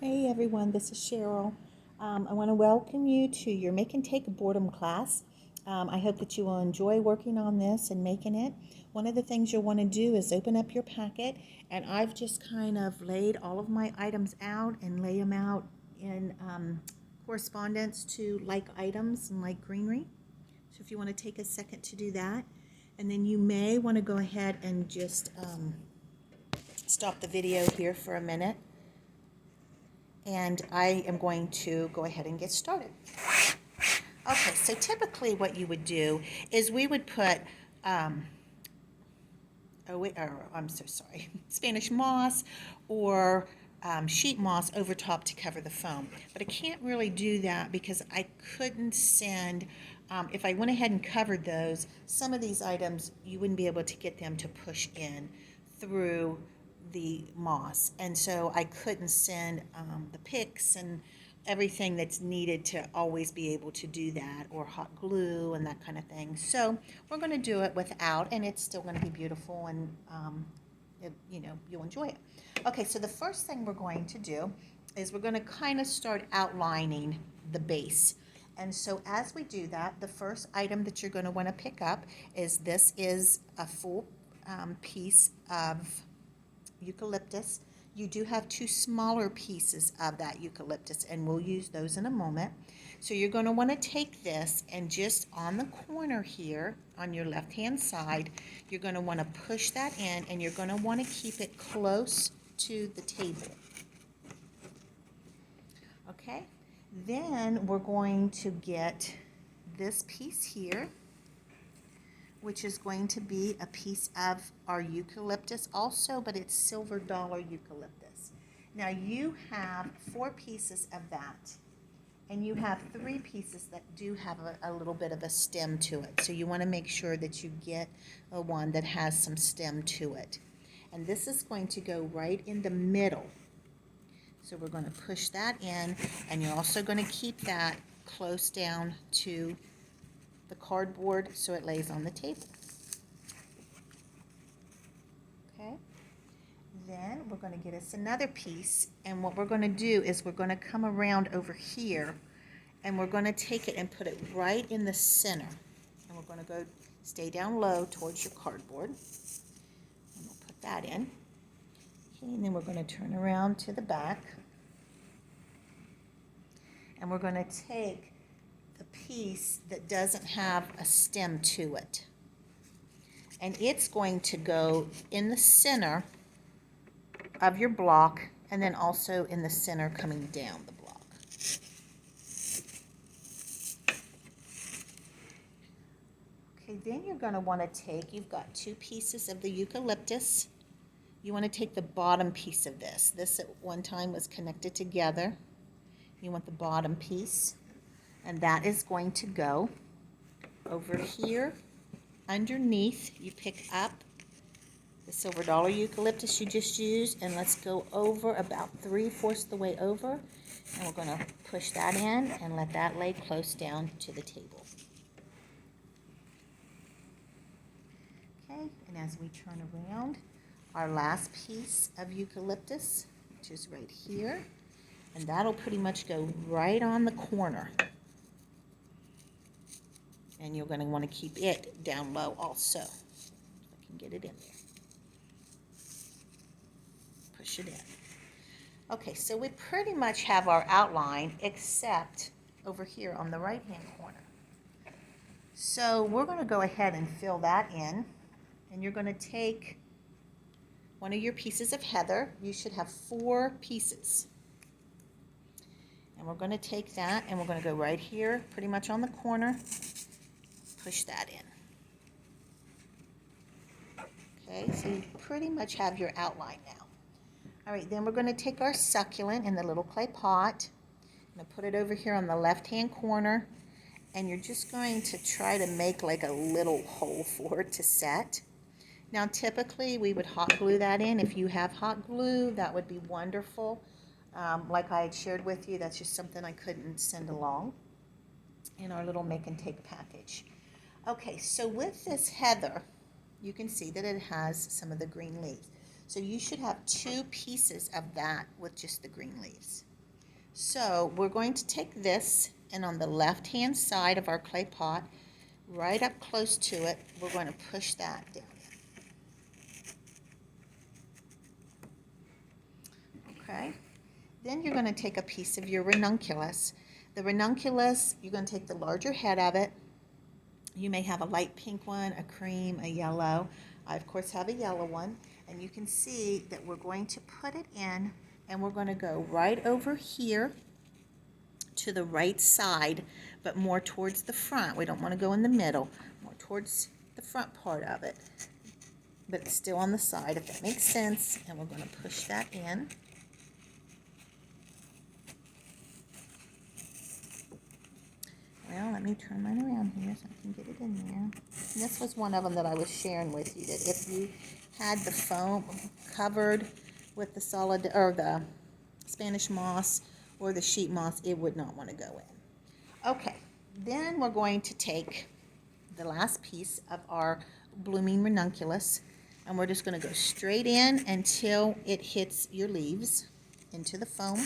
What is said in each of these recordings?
Hey everyone, this is Cheryl. I want to welcome you to your Make and Take Boredom class. I hope that you will enjoy working on this and making it. One of the things you'll want to do is open up your packet, and I've just kind of laid all of my items out and lay them out in correspondence to like items and like greenery. So if you want to take a second to do that, and then you may want to go ahead and just stop the video here for a minute. And I am going to go ahead and get started. Okay, so typically what you would do is we would put, I'm so sorry, Spanish moss or sheet moss over top to cover the foam. But I can't really do that because I couldn't send, if I went ahead and covered those, some of these items, you wouldn't be able to get them to push in through the moss, and so I couldn't send the picks and everything that's needed to always be able to do that, or hot glue and that kind of thing. So we're going to do it without, and it's still going to be beautiful, and you'll enjoy it. Okay, so the first thing we're going to do is we're going to kind of start outlining the base. And so as we do that, the first item that you're going to want to pick up is this is a full piece of eucalyptus. You do have two smaller pieces of that eucalyptus, and we'll use those in a moment. So you're going to want to take this, and just on the corner here on your left hand side, you're going to want to push that in, and you're going to want to keep it close to the table. Okay, then we're going to get this piece here, which is going to be a piece of our eucalyptus also, but it's silver dollar eucalyptus. Now you have 4 pieces of that, and you have 3 pieces that do have a little bit of a stem to it. So you want to make sure that you get a one that has some stem to it. And this is going to go right in the middle. So we're going to push that in, and you're also going to keep that close down to the cardboard so it lays on the table. Okay, then we're going to get us another piece, and what we're going to do is we're going to come around over here, and we're going to take it and put it right in the center, and we're going to go stay down low towards your cardboard, and we'll put that in. Okay, and then we're going to turn around to the back, and we're going to take the piece that doesn't have a stem to it, and it's going to go in the center of your block, and then also in the center coming down the block. Okay, then you're going to want to take, you've got 2 pieces of the eucalyptus. You want to take the bottom piece of this. This at one time was connected together. You want the bottom piece, and that is going to go over here underneath. You pick up the silver dollar eucalyptus you just used, and let's go over about 3/4 the way over, and we're going to push that in and let that lay close down to the table. Okay, and as we turn around, our last piece of eucalyptus, which is right here, and that'll pretty much go right on the corner, and you're going to want to keep it down low also. If I can get it in there. Push it in. Okay, so we pretty much have our outline except over here on the right hand corner. So we're going to go ahead and fill that in, and you're going to take one of your pieces of heather. You should have 4 pieces, and we're going to take that, and we're going to go right here pretty much on the corner, push that in. Okay, so you pretty much have your outline now. All right, then we're going to take our succulent in the little clay pot. I'm going to put it over here on the left-hand corner, and you're just going to try to make like a little hole for it to set. Now, typically, we would hot glue that in. If you have hot glue, that would be wonderful. Like I had shared with you, that's just something I couldn't send along in our little make and take package. Okay, so with this heather, you can see that it has some of the green leaves. So you should have 2 pieces of that with just the green leaves. So we're going to take this, and on the left-hand side of our clay pot, right up close to it, we're going to push that down in. Okay? Then you're going to take a piece of your ranunculus. The ranunculus, you're going to take the larger head of it. You may have a light pink one, a cream, a yellow. I, of course, have a yellow one. And you can see that we're going to put it in, and we're going to go right over here to the right side, but more towards the front. We don't want to go in the middle, more towards the front part of it, but it's still on the side, if that makes sense. And we're going to push that in. Well, let me turn mine around here so I can get it in there. And this was one of them that I was sharing with you, that if you had the foam covered with the solid, or the Spanish moss or the sheet moss, it would not want to go in. Okay, then we're going to take the last piece of our blooming ranunculus, and we're just going to go straight in until it hits your leaves into the foam.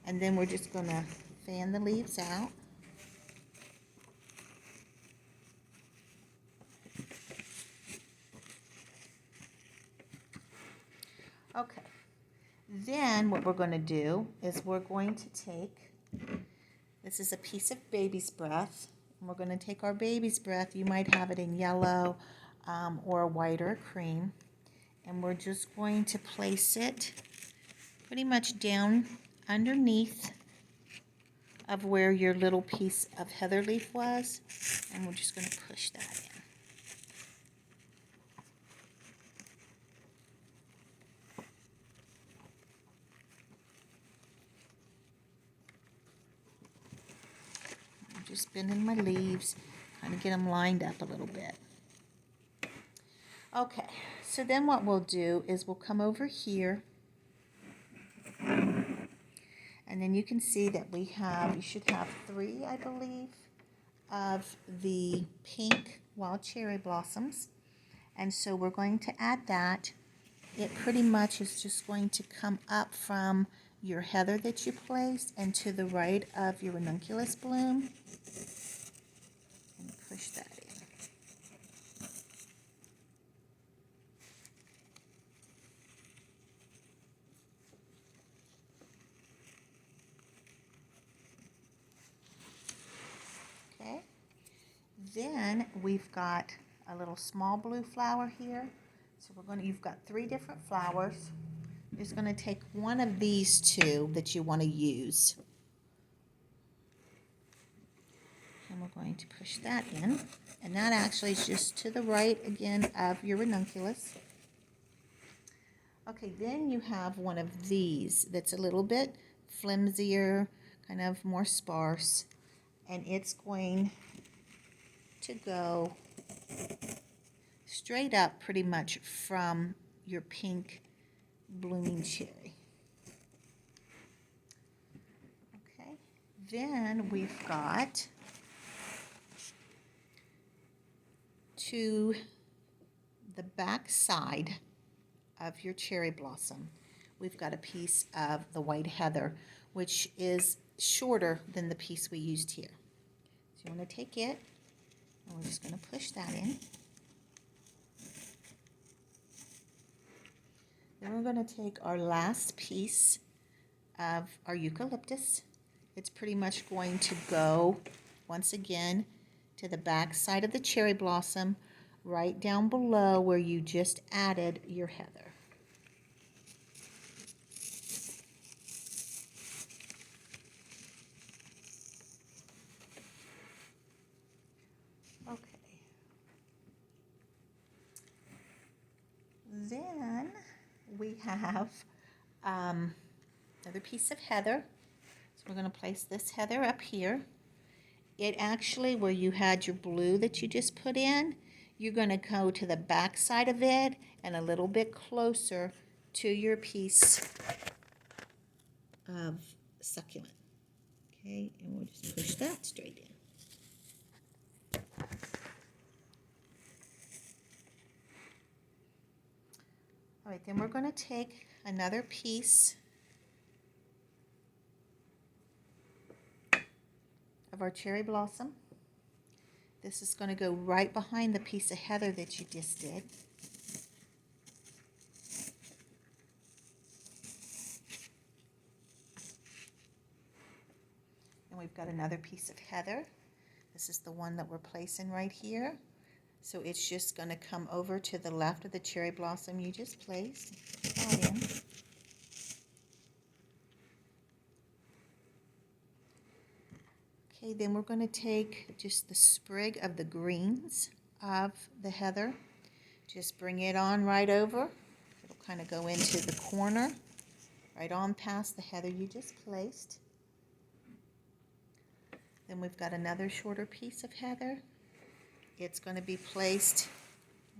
And then we're just going to fan the leaves out. Okay, then what we're going to do is we're going to take, this is a piece of baby's breath, and we're going to take our baby's breath. You might have it in yellow or white or cream, and we're just going to place it pretty much down underneath of where your little piece of heather leaf was, and we're just going to push that in. I'm just spinning my leaves, trying to get them lined up a little bit. Okay, so then what we'll do is we'll come over here, and then you can see that we have, you should have 3, I believe, of the pink wild cherry blossoms. And so we're going to add that. It pretty much is just going to come up from your heather that you placed and to the right of your ranunculus bloom. And push that in. Okay. Then we've got a little small blue flower here. So we're going to, you've got 3 different flowers. You're just going to take one of these 2 that you want to use. And we're going to push that in. And that actually is just to the right again of your ranunculus. Okay, then you have one of these that's a little bit flimsier, kind of more sparse, and it's going to go straight up pretty much from your pink blooming cherry. Okay, then we've got to the back side of your cherry blossom, we've got a piece of the white heather, which is shorter than the piece we used here. So you want to take it, and we're just going to push that in. Then we're going to take our last piece of our eucalyptus. It's pretty much going to go, once again, to the back side of the cherry blossom, right down below where you just added your heather. Okay. Then we have another piece of heather. So we're going to place this heather up here. It actually, where you had your blue that you just put in, you're going to go to the back side of it and a little bit closer to your piece of succulent. Okay, and we'll just push that straight in. All right, then we're going to take another piece of our cherry blossom. This is going to go right behind the piece of heather that you just did. And we've got another piece of heather. This is the one that we're placing right here. So it's just going to come over to the left of the cherry blossom you just placed. Put that in. Okay, then we're going to take just the sprig of the greens of the heather. Just bring it on right over. It'll kind of go into the corner, right on past the heather you just placed. Then we've got another shorter piece of heather. It's going to be placed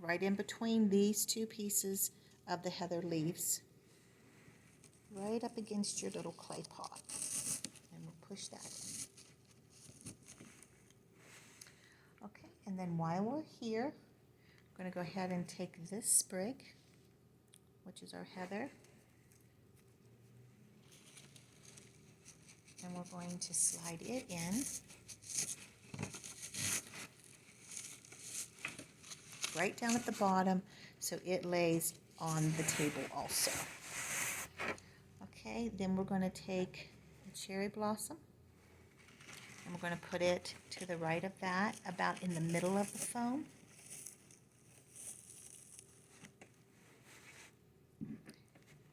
right in between these two pieces of the heather leaves, right up against your little clay pot. And we'll push that in. Okay, and then while we're here, I'm going to go ahead and take this sprig, which is our heather, and we're going to slide it in right down at the bottom so it lays on the table also. Okay, then we're going to take the cherry blossom and we're going to put it to the right of that, about in the middle of the foam.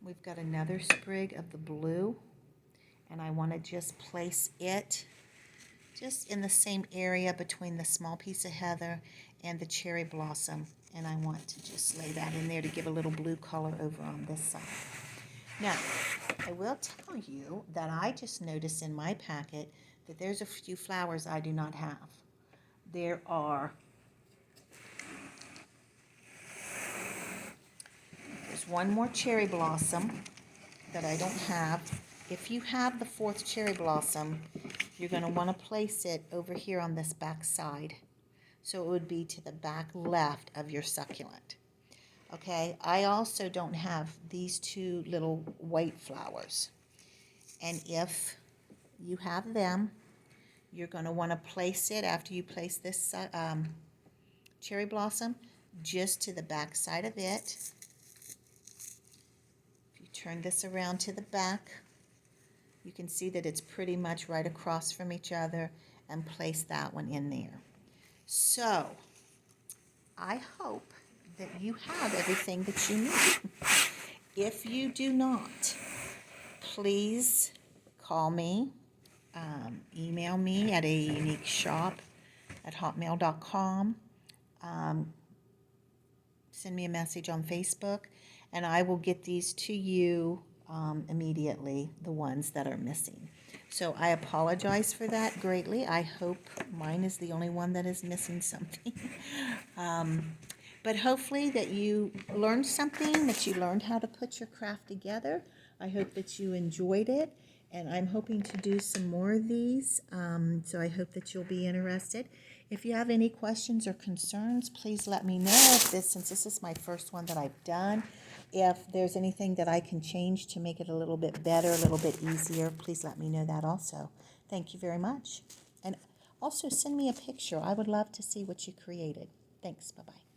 We've got another sprig of the blue, and I want to just place it just in the same area between the small piece of heather and the cherry blossom, and I want to just lay that in there to give a little blue color over on this side. Now, I will tell you that I just noticed in my packet that there's a few flowers I do not have. There's one more cherry blossom that I don't have. If you have the fourth cherry blossom, you're going to want to place it over here on this back side. So it would be to the back left of your succulent. Okay, I also don't have these two little white flowers. And if you have them, you're going to want to place it after you place this cherry blossom just to the back side of it. If you turn this around to the back, you can see that it's pretty much right across from each other, and place that one in there. So, I hope that you have everything that you need. If you do not, please call me, email me at auniqueshop@hotmail.com, send me a message on Facebook, and I will get these to you immediately, the ones that are missing. So I apologize for that greatly. I hope mine is the only one that is missing something. But hopefully that you learned something, that you learned how to put your craft together. I hope that you enjoyed it, and I'm hoping to do some more of these, so I hope that you'll be interested. If you have any questions or concerns, please let me know. Since this is my first one that I've done, if there's anything that I can change to make it a little bit better, a little bit easier, please let me know that also. Thank you very much. And also send me a picture. I would love to see what you created. Thanks. Bye-bye.